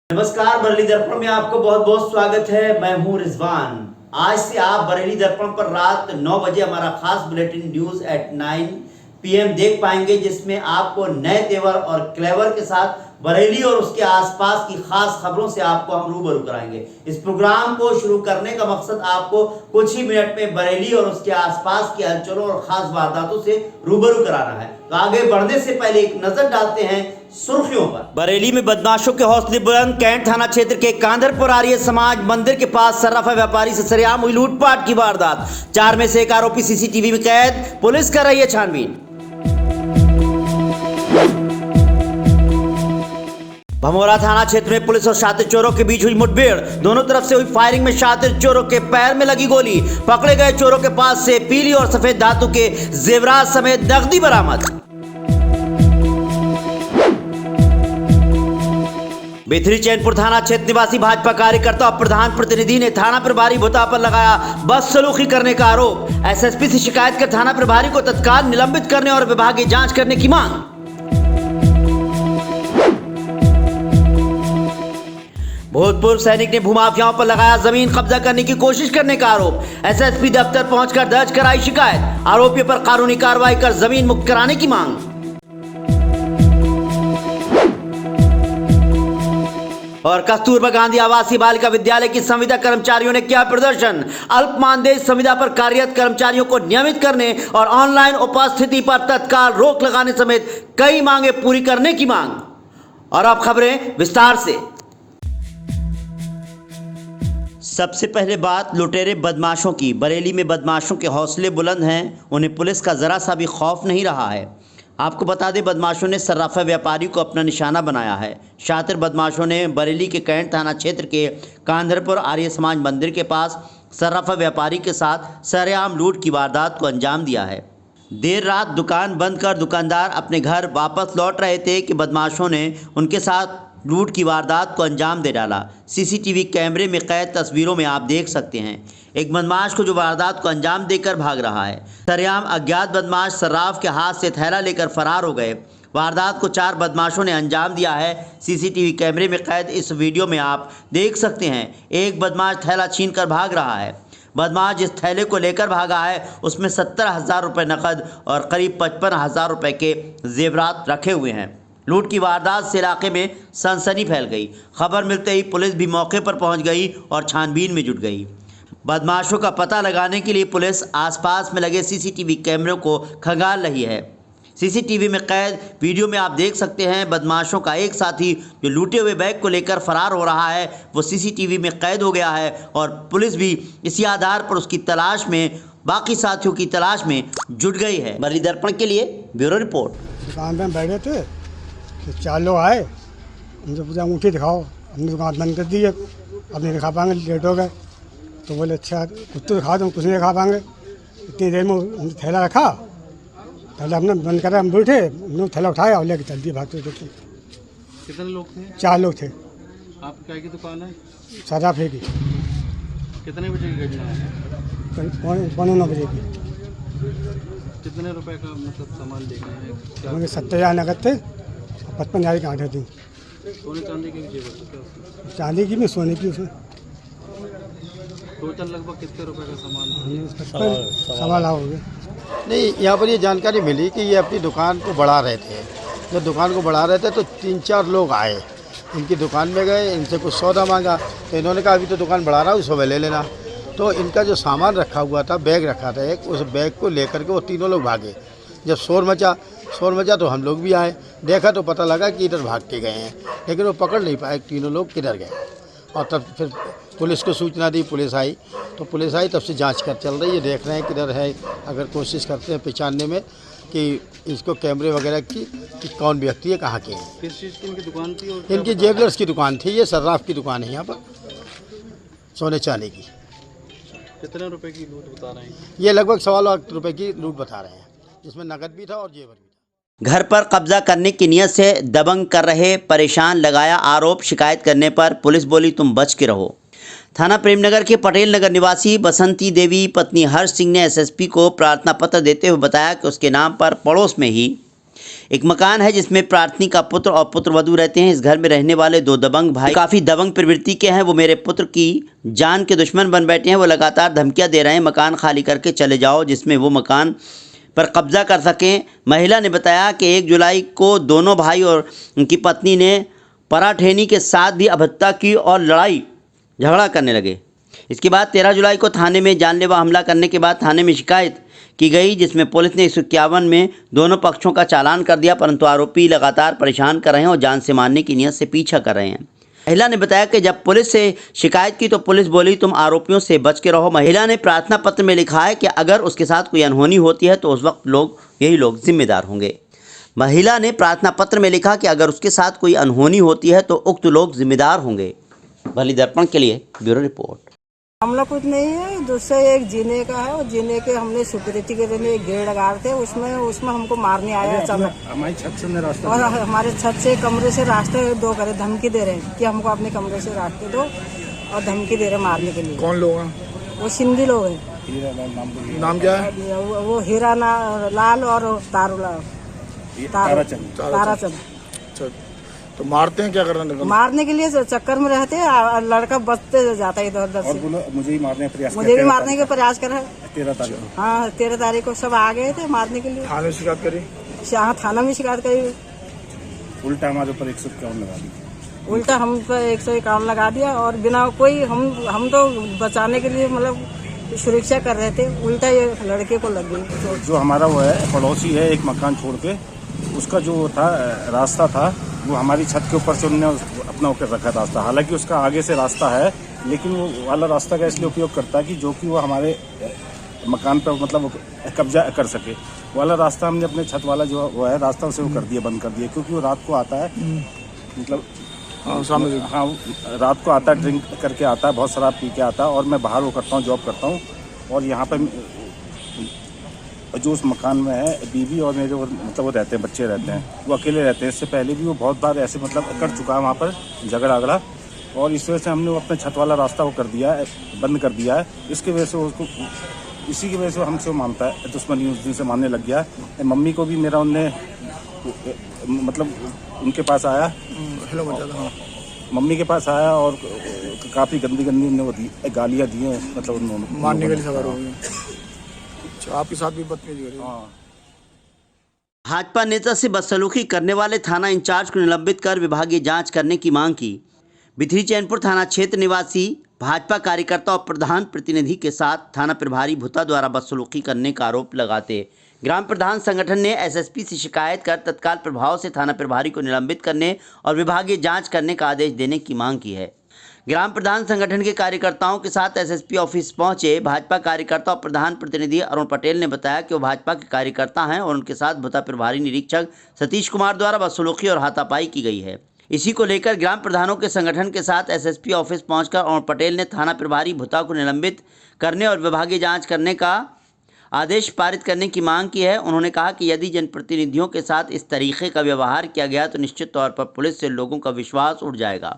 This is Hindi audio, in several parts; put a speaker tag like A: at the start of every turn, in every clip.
A: नमस्कार, बरेली दर्पण में आपको बहुत बहुत स्वागत है। मैं हूं रिजवान। आज से आप बरेली दर्पण पर रात 9 बजे हमारा खास बुलेटिन न्यूज एट 9 PM देख पाएंगे, जिसमें आपको नए तेवर और क्लेवर के साथ बरेली और उसके आसपास की खास खबरों से आपको हम रूबरू कराएंगे। इस प्रोग्राम को शुरू करने का मकसद आपको कुछ ही मिनट में बरेली और उसके आसपास की हलचलों और खास वारदातों से रूबरू कराना है। तो आगे बढ़ने से पहले एक नजर डालते हैं सुर्खियों पर। बरेली में बदमाशों के हौसले बुलंद। कैंट थाना क्षेत्र के कांदरपुर आर्य समाज मंदिर के पास सर्राफा व्यापारी से सरेआम हुई लूटपाट की वारदात। 4 में से एक आरोपी CCTV में कैद। पुलिस कर रही है छानबीन। भमोरा थाना क्षेत्र में पुलिस और शातिर चोरों के बीच हुई मुठभेड़। दोनों तरफ से हुई फायरिंग में शातिर चोरों के पैर में लगी गोली। पकड़े गए चोरों के पास से पीली और सफेद धातु के जेवरात समेत नकदी बरामद। बेथरी चैनपुर थाना क्षेत्र निवासी भाजपा कार्यकर्ता और प्रधान प्रतिनिधि ने थाना प्रभारी भुता पर लगाया बदसलूकी करने का आरोप। SSP से शिकायत कर थाना प्रभारी को तत्काल निलंबित करने और विभागीय जांच करने की मांग। भूतपूर्व सैनिक ने भूमाफियाओं पर लगाया जमीन कब्जा करने की कोशिश करने का आरोप। SSP दफ्तर पहुंचकर दर्ज कराई शिकायत। आरोपियों पर कानूनी कार्रवाई कर जमीन मुक्त कराने की मांग। और कस्तूरबा गांधी आवासीय बालिका विद्यालय की संविदा कर्मचारियों ने किया प्रदर्शन। अल्प मानदेय संविदा पर कार्यरत कर्मचारियों को नियमित करने और ऑनलाइन उपस्थिति पर तत्काल रोक लगाने समेत कई मांगे पूरी करने की मांग। और अब खबरें विस्तार से। सबसे पहले बात लुटेरे बदमाशों की। बरेली में बदमाशों के हौसले बुलंद हैं। उन्हें पुलिस का जरा सा भी खौफ नहीं रहा है। आपको बता दें, बदमाशों ने सर्राफा व्यापारी को अपना निशाना बनाया है। शातिर बदमाशों ने बरेली के कैंट थाना क्षेत्र के कांदरपुर आर्य समाज मंदिर के पास सर्राफा व्यापारी के साथ सरेआम लूट की वारदात को अंजाम दिया है। देर रात दुकान बंद कर दुकानदार अपने घर वापस लौट रहे थे कि बदमाशों ने उनके साथ लूट की वारदात को अंजाम दे डाला। CCTV कैमरे में कैद तस्वीरों में आप देख सकते हैं एक बदमाश को जो वारदात को अंजाम देकर भाग रहा है। सरेआम अज्ञात बदमाश सर्राफ के हाथ से थैला लेकर फरार हो गए। वारदात को 4 बदमाशों ने अंजाम दिया है। CCTV कैमरे में कैद इस वीडियो में आप देख सकते हैं एक बदमाश थैला छीन कर भाग रहा है। बदमाश जिस थैले को लेकर भागा है उसमें 70,000 रुपये नकद और करीब 55,000 रुपये के जेवरात रखे हुए हैं। लूट की वारदात से इलाके में सनसनी फैल गई। खबर मिलते ही पुलिस भी मौके पर पहुंच गई और छानबीन में जुट गई। बदमाशों का पता लगाने के लिए पुलिस आसपास में लगे CCTV कैमरों को खंगाल रही है। CCTV में कैद वीडियो में आप देख सकते हैं बदमाशों का एक साथी जो लूटे हुए बैग को लेकर फरार हो रहा है वो CCTV में कैद हो गया है और पुलिस भी इसी आधार पर उसकी तलाश में बाकी साथियों की तलाश में जुट गई है। बरेली दर्पण के लिए ब्यूरो रिपोर्ट।
B: दुकान में बैठे थे तो 4 लोग आए। उनसे पूछा अंगूठी दिखाओ। हमने दुकान बंद कर दी है, अब नहीं दिखा पाएंगे, लेट हो गए। तो बोले अच्छा कुछ तो दिखा दो, कुछ नहीं दिखा पाएंगे। इतनी देर में हमने थैला रखा, थैला हमने बंद करा, हम बैठे, हमने थैला उठाया और लेकर चल दिए भागते।
C: कितने लोग थे?
B: 4 लोग थे।
C: आपकी क्या की दुकान है?
B: सर्राफे की।
C: कितने बजे की घटना है?
B: करीब 9:15 बजे की।
C: कितने रुपए का मतलब सामान लेना है? क्या
B: मुझे 70,000 नकद थे, 55,000 की आटे थी।
C: सोने चांदी के जेवर थे क्या उसमें?
B: चांदी की भी, सोने की उसमें।
C: टोटल लगभग कितने रुपए का सामान था?
B: 55 लाख हो गए।
D: नहीं, यहाँ पर ये जानकारी मिली कि ये अपनी दुकान को बढ़ा रहे थे। जब दुकान को बढ़ा रहे थे तो 3-4 लोग आए, इनकी दुकान में गए, इनसे कुछ सौदा मांगा तो इन्होंने कहा अभी तो दुकान बढ़ा रहा हूँ, सुबह ले लेना। तो इनका जो सामान रखा हुआ था, बैग रखा था एक, उस बैग को लेकर के वो तीनों लोग भागे। जब शोर मचा तो हम लोग भी आए, देखा तो पता लगा कि इधर भाग के गए हैं, लेकिन वो पकड़ नहीं पाए तीनों लोग किधर गए। और तब फिर पुलिस को सूचना दी, पुलिस आई, तो पुलिस आई तब से जांच कर चल रही है, देख रहे हैं किधर है। अगर कोशिश करते हैं पहचानने में कि इसको कैमरे वगैरह की कि कौन व्यक्ति है, कहाँ के हैं।
C: किस चीज़ की इनकी दुकान थी? और
D: इनकी जेवलर्स की दुकान थी, ये सर्राफ की दुकान है यहाँ पर, सोने चांदी की।
C: कितने रुपए की लूट बता रहे हैं?
D: ये लगभग 1.25 लाख रुपए की लूट बता रहे हैं, जिसमें नकद भी था और जेवर भी था।
A: घर पर कब्जा करने की नियत से दबंग कर रहे परेशान लगाया आरोप। शिकायत करने पर पुलिस बोली तुम बच के रहो। थाना प्रेमनगर के पटेल नगर निवासी बसंती देवी पत्नी हर्ष सिंह ने SSP को प्रार्थना पत्र देते हुए बताया कि उसके नाम पर पड़ोस में ही एक मकान है जिसमें प्रार्थनी का पुत्र और पुत्रवधू रहते हैं। इस घर में रहने वाले दो दबंग भाई काफ़ी दबंग प्रवृत्ति के हैं। वो मेरे पुत्र की जान के दुश्मन बन बैठे हैं। वो लगातार धमकियां दे रहे हैं, मकान खाली करके चले जाओ जिसमें वो मकान पर कब्जा कर सकें। महिला ने बताया कि 1 जुलाई को दोनों भाई और उनकी पत्नी ने पराठेनी के साथ भी अभद्रता की और लड़ाई झगड़ा करने लगे। इसके बाद 13 जुलाई को थाने में जानलेवा हमला करने के बाद थाने में शिकायत की गई, जिसमें पुलिस ने 151 में दोनों पक्षों का चालान कर दिया, परंतु आरोपी लगातार परेशान कर रहे हैं और जान से मारने की नीयत से पीछा कर रहे हैं। महिला ने बताया कि जब पुलिस से शिकायत की तो पुलिस बोली तुम आरोपियों से बच के रहो। महिला ने प्रार्थना पत्र में लिखा है कि अगर उसके साथ कोई अनहोनी होती है तो उस वक्त यही लोग जिम्मेदार होंगे। महिला ने प्रार्थना पत्र में लिखा कि अगर उसके साथ कोई अनहोनी होती है तो उक्त लोग जिम्मेदार होंगे। भली दर्पण के लिए ब्यूरो रिपोर्ट।
E: मामला कुछ नहीं है, दूसरा एक जीने का है और जीने के हमने सिक्योरिटी के लिए एक गेट लगा रहे थे, उसमें हमको मारने आया अचानक।
C: हमारी छत से रास्ता
E: और हमारे छत से कमरे से रास्ते दो करे, धमकी दे रहे हैं कि हमको अपने कमरे से रास्ते दो और धमकी दे रहे हैं मारने के लिए।
F: कौन लोग हैं?
E: वो सिंधी लोग हैं।
F: नाम क्या है?
E: वो हीरा लाल और ताराचंद।
F: तो मारते हैं क्या करने?
E: मारने के लिए चक्कर में रहते हैं, लड़का बचते जाता है इधर उधर से।
C: मुझे ही मारने का प्रयास
E: मुझे भी मारने का प्रयास कर रहा है।
C: 13 तारीख।
E: हाँ 13 तारीख को सब आ गए थे मारने के लिए।
F: थाने में शिकायत करी?
E: हाँ थाना में शिकायत करी।
C: उल्टा हमारे ऊपर 151 लगा दी।
E: उल्टा हम पर 151 लगा दिया और बिना कोई हम तो बचाने के लिए मतलब सुरक्षा कर रहे थे, उल्टा ये लड़के को लग गई।
C: जो हमारा वो है पड़ोसी है, एक मकान छोड़ के, उसका जो था रास्ता था वो हमारी छत के ऊपर से उन्होंने अपना होकर रखा रास्ता। हालांकि उसका आगे से रास्ता है, लेकिन वो वाला रास्ता का इसलिए उपयोग करता है कि जो कि वो हमारे मकान पर मतलब कब्जा कर सके। वाला रास्ता हमने अपने छत वाला जो वो है रास्ता उसे वो कर दिया, बंद कर दिया, क्योंकि वो रात को आता है, मतलब हाँ रात को आता है, ड्रिंक करके आता है, बहुत शराब पी के आता है। और मैं बाहर वो करता हूँ, जॉब करता हूँ, और यहाँ पर जो उस मकान में है बीवी और मेरे मतलब वो रहते हैं, बच्चे रहते हैं, वो अकेले रहते हैं। इससे पहले भी वो बहुत बार ऐसे मतलब कर चुका है वहाँ पर झगड़ा, और इस वजह से हमने वो अपने छत वाला रास्ता वो कर दिया है, बंद कर दिया है। इसकी वजह से उसको, इसी की वजह से हमसे वो मानता है, दुश्मनी उस दिन से मानने लग गया। मम्मी को भी मेरा उनने मतलब उनके पास आया, मम्मी के पास आया और काफ़ी गंदी उन्हें वो दी, गालियाँ दी हैं, मतलब उन्होंने
F: मारने के लिए सवार हो गए। आपके साथ भी बदतमीजी करी?
A: भाजपा नेता से बदसलूकी करने वाले थाना इंचार्ज को निलंबित कर विभागीय जांच करने की मांग की। बिथरी चैनपुर थाना क्षेत्र निवासी भाजपा कार्यकर्ता और प्रधान प्रतिनिधि के साथ थाना प्रभारी भुता द्वारा बदसलूकी करने का आरोप लगाते ग्राम प्रधान संगठन ने एसएसपी से शिकायत कर तत्काल प्रभाव से थाना प्रभारी को निलंबित करने और विभागीय जाँच करने का आदेश देने की मांग की है। ग्राम प्रधान संगठन के कार्यकर्ताओं के साथ एसएसपी ऑफिस पहुंचे भाजपा कार्यकर्ता और प्रधान प्रतिनिधि अरुण पटेल ने बताया कि वो भाजपा के कार्यकर्ता हैं और उनके साथ भुता प्रभारी निरीक्षक सतीश कुमार द्वारा बदसलूकी और हाथापाई की गई है। इसी को लेकर ग्राम प्रधानों के संगठन के साथ एसएसपी ऑफिस पहुंचकर अरुण पटेल ने थाना प्रभारी भुता को निलंबित करने और विभागीय जाँच करने का आदेश पारित करने की मांग की है। उन्होंने कहा कि यदि जनप्रतिनिधियों के साथ इस तरीके का व्यवहार किया गया तो निश्चित तौर पर पुलिस से लोगों का विश्वास उठ जाएगा,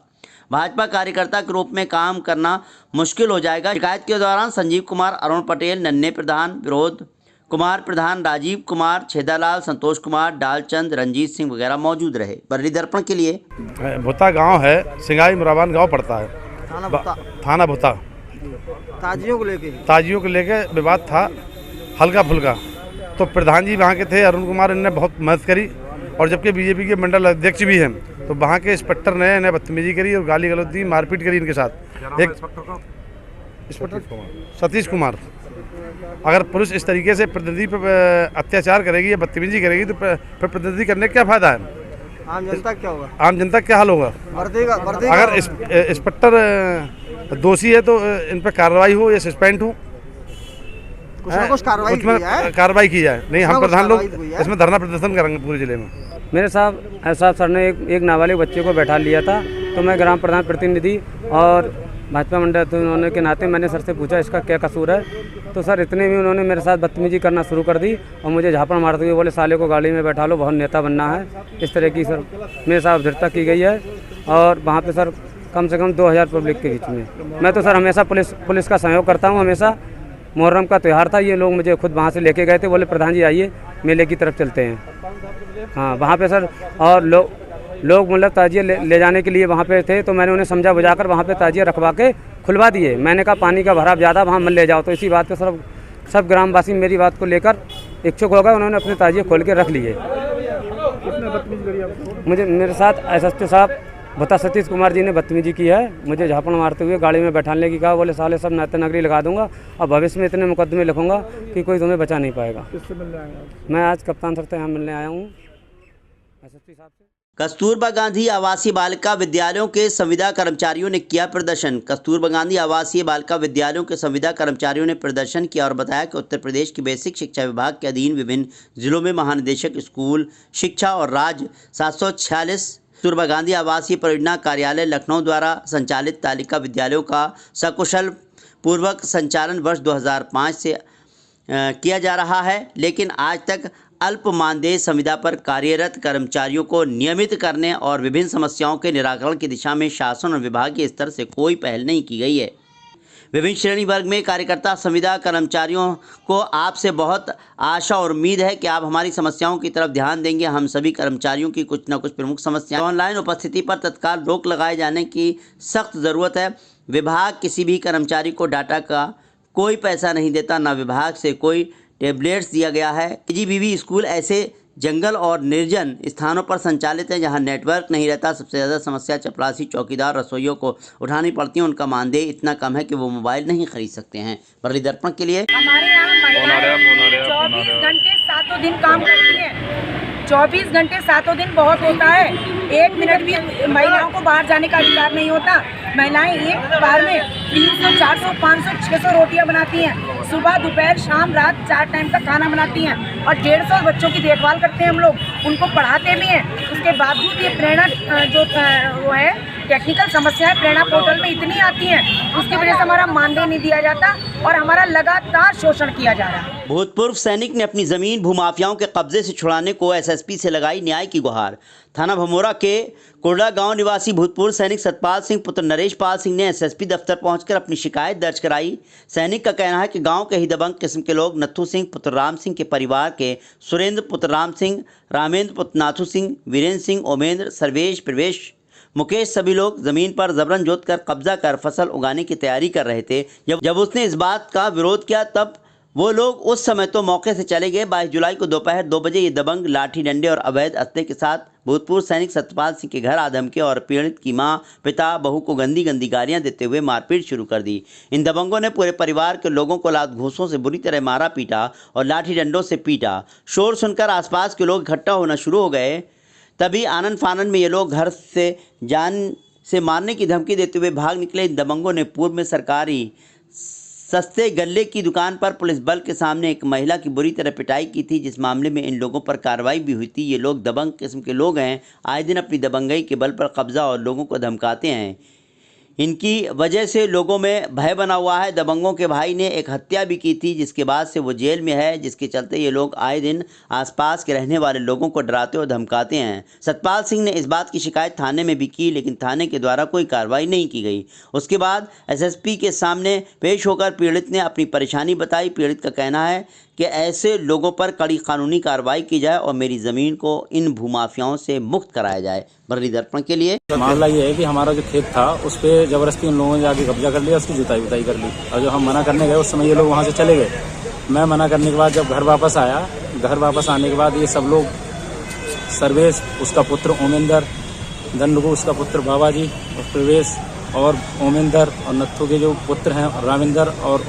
A: भाजपा कार्यकर्ता के रूप में काम करना मुश्किल हो जाएगा। शिकायत के दौरान संजीव कुमार, अरुण पटेल, नन्हे प्रधान, विरोध कुमार प्रधान, राजीव कुमार, छेदालाल, संतोष कुमार, डालचंद, रंजीत सिंह वगैरह मौजूद रहे। बर्री दर्पण के लिए।
G: भुता गांव है, सिंगाई मुराबान गांव पड़ता है, थाना भुता। ताजियों को लेके विवाद था हल्का फुल्का, तो प्रधान जी वहाँ के थे अरुण कुमार, इन्होंने बहुत मदद करी, और जबकि बीजेपी के मंडल अध्यक्ष भी हैं, तो वहाँ के इंस्पेक्टर ने इन्हें बदतमीजी करी और गाली गलौज दी, मारपीट करी इनके साथ। एक इंस्पेक्टर सतीश कुमार। अगर पुलिस इस तरीके से प्रतिनिधि पर अत्याचार करेगी या बदतमीजी करेगी तो फिर प्रतिनिधि करने का क्या फायदा है?
E: आम जनता क्या होगा?
G: आम जनता क्या हाल होगा? अगर इंस्पेक्टर दोषी है तो इन पर कार्रवाई हो या सस्पेंड हो,
E: कुछ ना कुछ
G: कार्रवाई की जाए। नहीं, हम प्रधान लोग इसमें धरना प्रदर्शन करेंगे पूरे जिले में।
H: मेरे साहब एहसास सर ने एक नाबालिग बच्चे को बैठा लिया था, तो मैं ग्राम प्रधान प्रतिनिधि और भाजपा मंडल होने के नाते मैंने सर से पूछा इसका क्या कसूर है, तो सर इतने में उन्होंने मेरे साथ बदतमीजी करना शुरू कर दी और मुझे झापड़ मारते हुए बोले साले को गाड़ी में बैठा लो, बहुत नेता बनना है। इस तरह की सर मेरे साथ अभद्रता की गई है, और वहाँ पे सर कम से कम 2000 पब्लिक के बीच में। मैं तो सर हमेशा पुलिस का सहयोग करता हूँ। हमेशा मुहर्रम का त्यौहार था, ये लोग मुझे खुद वहाँ से लेके गए थे, बोले प्रधान जी आइए मेले की तरफ चलते हैं। हाँ वहाँ पे सर, और लोग मतलब ताजिए ले जाने के लिए वहाँ पे थे, तो मैंने उन्हें समझा बुझाकर वहाँ पे ताजिए रखवा के खुलवा दिए। मैंने कहा पानी का भराव ज़्यादा, वहाँ मत ले जाओ। तो इसी बात पे सब ग्रामवासी मेरी बात को लेकर इच्छुक हो गए, उन्होंने अपने ताजिए खोल के रख लिए। मुझे मेरे साथ SSP साहब बता सतीश कुमार जी ने बदतमीजी की है, मुझे झापड़ मारते हुए गाड़ी में बैठाने की कहा, बोले साले सब नाते नगरी लगा दूंगा और भविष्य में इतने मुकदमे लिखूंगा कि कोई तुम्हें बचा नहीं पाएगा। किससे मिलने आए हैं? मैं आज कप्तान सर से यहाँ मिलने आया हूँ SSP साहब से।
A: कस्तूरबा गांधी आवासीय बालिका विद्यालयों के संविदा कर्मचारियों ने किया प्रदर्शन। कस्तूरबा गांधी आवासीय बालिका विद्यालयों के संविदा कर्मचारियों ने प्रदर्शन किया और बताया कि उत्तर प्रदेश के बेसिक शिक्षा विभाग के अधीन विभिन्न जिलों में महानिदेशक स्कूल शिक्षा और राज्य 746 कस्तूरबा गांधी आवासीय परियोजना कार्यालय लखनऊ द्वारा संचालित तालिका विद्यालयों का सकुशल पूर्वक संचालन वर्ष 2005 से किया जा रहा है, लेकिन आज तक अल्प मानदेय संविदा पर कार्यरत कर्मचारियों को नियमित करने और विभिन्न समस्याओं के निराकरण की दिशा में शासन और विभागीय स्तर से कोई पहल नहीं की गई है। विभिन्न श्रेणी वर्ग में कार्यकर्ता संविदा कर्मचारियों को आपसे बहुत आशा और उम्मीद है कि आप हमारी समस्याओं की तरफ ध्यान देंगे। हम सभी कर्मचारियों की कुछ न कुछ प्रमुख समस्याएं, ऑनलाइन उपस्थिति पर तत्काल रोक लगाए जाने की सख्त ज़रूरत है। विभाग किसी भी कर्मचारी को डाटा का कोई पैसा नहीं देता, न विभाग से कोई टैबलेट्स दिया गया है। KGBV स्कूल ऐसे जंगल और निर्जन स्थानों पर संचालित है जहां नेटवर्क नहीं रहता। सबसे ज़्यादा समस्या चपरासी, चौकीदार, रसोइयों को उठानी पड़ती है। उनका मानदेय इतना कम है कि वो मोबाइल नहीं खरीद सकते हैं। बरली दर्पण के लिए
I: हमारे यहाँ महिलाएं 24 घंटे 7 दिन काम करती हैं। 24 घंटे 7 दिन बहुत होता है। 1 मिनट भी महिलाओं को बाहर जाने का अधिकार नहीं होता। महिलाएं एक बार में 300, 400, 500, 600 रोटियां बनाती हैं। सुबह, दोपहर, शाम, रात 4 टाइम का खाना बनाती हैं और 150 बच्चों की देखभाल करते हैं हम लोग, उनको पढ़ाते भी हैं। उसके बावजूद ये प्रेरणा जो वो है टेक्निकल समस्याएं प्रेरणा पोर्टल में इतनी आती हैं, उसकी वजह से हमारा मानदेय नहीं दिया जाता और हमारा लगातार शोषण किया जा रहा है।
A: भूतपूर्व सैनिक ने अपनी जमीन भूमाफियाओं के कब्जे से छुड़ाने को SSP से लगाई न्याय की गुहार। थाना भमोरा के कुर्ला गांव निवासी भूतपूर्व सैनिक सतपाल सिंह पुत्र नरेश पाल सिंह ने SSP दफ्तर पहुंचकर अपनी शिकायत दर्ज कराई। सैनिक का कहना है कि गांव के ही दबंग किस्म के लोग नत्थू सिंह पुत्र राम सिंह के परिवार के सुरेंद्र पुत्र राम सिंह, रामेंद्र पुत्र नाथू सिंह, वीरेंद्र सिंह, ओमेंद्र, सर्वेश, प्रवेश, मुकेश सभी लोग जमीन पर जबरन जोत कर कब्जा कर फसल उगाने की तैयारी कर रहे थे। जब उसने इस बात का विरोध किया तब वो लोग उस समय तो मौके से चले गए। 22 जुलाई को दोपहर 2 बजे ये दबंग लाठी डंडे और अवैध अस्ते के साथ भूतपूर्व सैनिक सतपाल सिंह के घर आ धमके और पीड़ित की मां, पिता, बहू को गंदी गंदी गालियां देते हुए मारपीट शुरू कर दी। इन दबंगों ने पूरे परिवार के लोगों को लात घूंसों से बुरी तरह मारा पीटा और लाठी डंडों से पीटा। शोर सुनकर आसपास के लोग इकट्ठा होना शुरू हो गए। तभी आनन फानन में ये लोग घर से जान से मारने की धमकी देते हुए भाग निकले। इन दबंगों ने पूर्व में सरकारी सस्ते गल्ले की दुकान पर पुलिस बल के सामने एक महिला की बुरी तरह पिटाई की थी, जिस मामले में इन लोगों पर कार्रवाई भी हुई थी। ये लोग दबंग किस्म के लोग हैं, आए दिन अपनी दबंगई के बल पर कब्जा और लोगों को धमकाते हैं। इनकी वजह से लोगों में भय बना हुआ है। दबंगों के भाई ने एक हत्या भी की थी, जिसके बाद से वो जेल में है, जिसके चलते ये लोग आए दिन आसपास के रहने वाले लोगों को डराते और धमकाते हैं। सतपाल सिंह ने इस बात की शिकायत थाने में भी की, लेकिन थाने के द्वारा कोई कार्रवाई नहीं की गई। उसके बाद SSP के सामने पेश होकर पीड़ित ने अपनी परेशानी बताई। पीड़ित का कहना है कि ऐसे लोगों पर कड़ी कानूनी कार्रवाई की जाए और मेरी ज़मीन को इन भूमाफियाओं से मुक्त कराया जाए। बरली दर्पण के लिए
C: मामला ये है कि हमारा जो खेत था उस पर जबरदस्ती उन लोगों ने जाके कब्जा कर लिया, उसकी जुताई उताई कर ली और जो हम मना करने गए उस समय ये लोग वहाँ से चले गए। मैं मना करने के बाद जब घर वापस आया, घर वापस आने के बाद ये सब लोग सर्वेश, उसका पुत्र ओमेंदर, दंडगु उसका पुत्र बाबाजी और प्रवेश और ओमेंदर और नत्थू के जो पुत्र हैं राविंदर और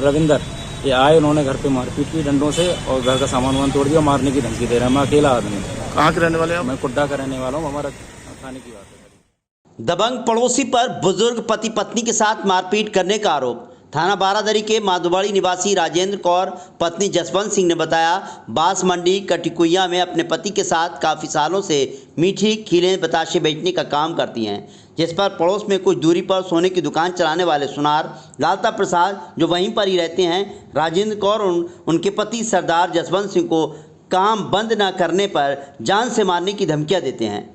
C: रविंदर, ये आए, उन्होंने घर पे मारपीट की डंडों से और घर का सामान वामान तोड़ दिया, मारने की धमकी दे रहे हैं। मैं अकेला आदमी।
F: कहाँ के रहने वाले हैं?
C: मैं कुड्डा का रहने वाला हूँ। हमारा थाने की बात है।
A: दबंग पड़ोसी पर बुजुर्ग पति पत्नी के साथ मारपीट करने का आरोप। थाना बारादरी के माधुवाड़ी निवासी राजेंद्र कौर पत्नी जसवंत सिंह ने बताया, बांस मंडी कटिकुइया में अपने पति के साथ काफ़ी सालों से मीठी खीलें बताशे बेचने का काम करती हैं, जिस पर पड़ोस में कुछ दूरी पर सोने की दुकान चलाने वाले सुनार लालता प्रसाद, जो वहीं पर ही रहते हैं, राजेंद्र कौर उनके पति सरदार जसवंत सिंह को काम बंद न करने पर जान से मारने की धमकियां देते हैं।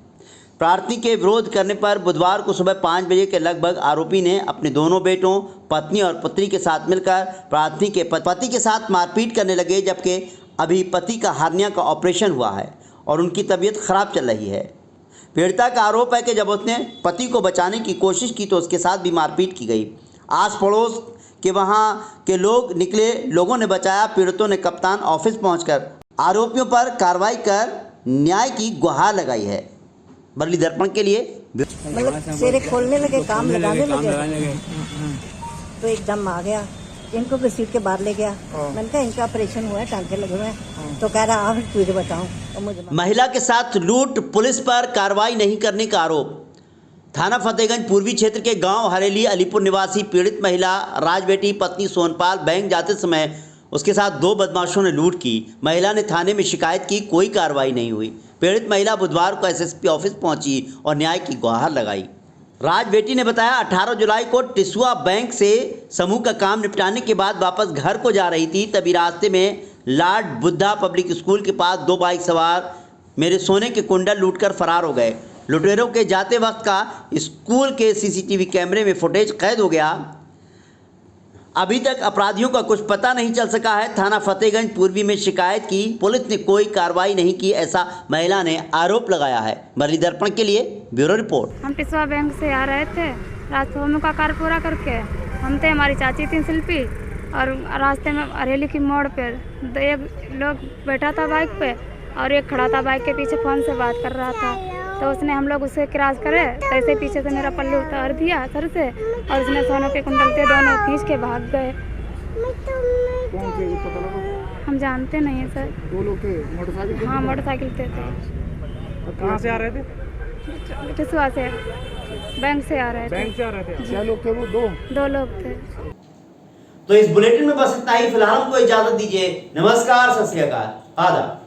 A: प्रार्थना के विरोध करने पर बुधवार को सुबह 5 बजे के लगभग आरोपी ने अपने दोनों बेटों, पत्नी और पुत्री के साथ मिलकर प्रार्थना के पति के साथ मारपीट करने लगे, जबकि अभी पति का हार्निया का ऑपरेशन हुआ है और उनकी तबीयत खराब चल रही है। पीड़िता का आरोप है कि जब उसने पति को बचाने की कोशिश की तो उसके साथ भी मारपीट की गई। आस पड़ोस के वहां के लोगों ने बचाया। पीड़ितों ने कप्तान ऑफिस पहुंचकर आरोपियों पर कार्रवाई कर न्याय की गुहार लगाई है। बरेली दर्पण के लिए
E: मतलब सिरे खोलने लगे, काम लगाने लगे तो एकदम आ गया, इनको घसीट के बाहर ले गया। मैंने कहा इनका ऑपरेशन हुआ है, टांके लगे हुए हैं। तो कह रहा आप तुझे बताऊं और मुझे
A: महिला के साथ लूट, पुलिस पर कार्रवाई नहीं करने का आरोप। थाना फतेहगंज पूर्वी क्षेत्र के गांव हरेली अलीपुर निवासी पीड़ित महिला राजबेटी पत्नी सोनपाल बैंक जाते समय उसके साथ 2 बदमाशों ने लूट की। महिला ने थाने में शिकायत की, कोई कार्रवाई नहीं हुई। पीड़ित महिला बुधवार को एसएसपी ऑफिस पहुंची और न्याय की गुहार लगाई। राजबेटी ने बताया 18 जुलाई को टिसुआ बैंक से समूह का काम निपटाने के बाद वापस घर को जा रही थी, तभी रास्ते में लॉर्ड बुद्धा पब्लिक स्कूल के पास 2 बाइक सवार मेरे सोने के कुंडल लूटकर फरार हो गए। लुटेरों के जाते वक्त का स्कूल के सीसीटीवी कैमरे में फुटेज कैद हो गया। अभी तक अपराधियों का कुछ पता नहीं चल सका है। थाना फतेहगंज पूर्वी में शिकायत की, पुलिस ने कोई कार्रवाई नहीं की, ऐसा महिला ने आरोप लगाया है। बरेली दर्पण के लिए ब्यूरो रिपोर्ट।
J: हम टिसुआ बैंक से आ रहे थे, राजभवन का कार्य पूरा करके। हम थे, हमारी चाची थी शिल्पी, और रास्ते में हरेली की मोड़ पे एक लोग बैठा था बाइक पे और एक खड़ा था बाइक के पीछे, फ़ोन से बात कर रहा था। तो उसने हम लोग उसे क्रॉस करे, ऐसे पीछे से मेरा पल्लू उतार दिया सर से और उसने सोनों के कुंडल थे दोनों खींच के भाग गए।
F: कौन थे पता लगा?
J: हम जानते नहीं हैं सर।
F: 2 लोग थे मोटरसाइकिल?
J: हाँ मोटरसाइकिल पे थे।
F: कहाँ से आ रहे थे?
J: टिसुआ से, बैंक से आ रहे थे।
F: बैंक से आ रहे थे। क्या लोग थे वो?
J: 2 लोग थे।
A: तो इस बुलेटिन में बस इतना ही। फिलहाल हमको इजाजत दीजिए। नमस्कार, सत श्री अकाल, आदाब।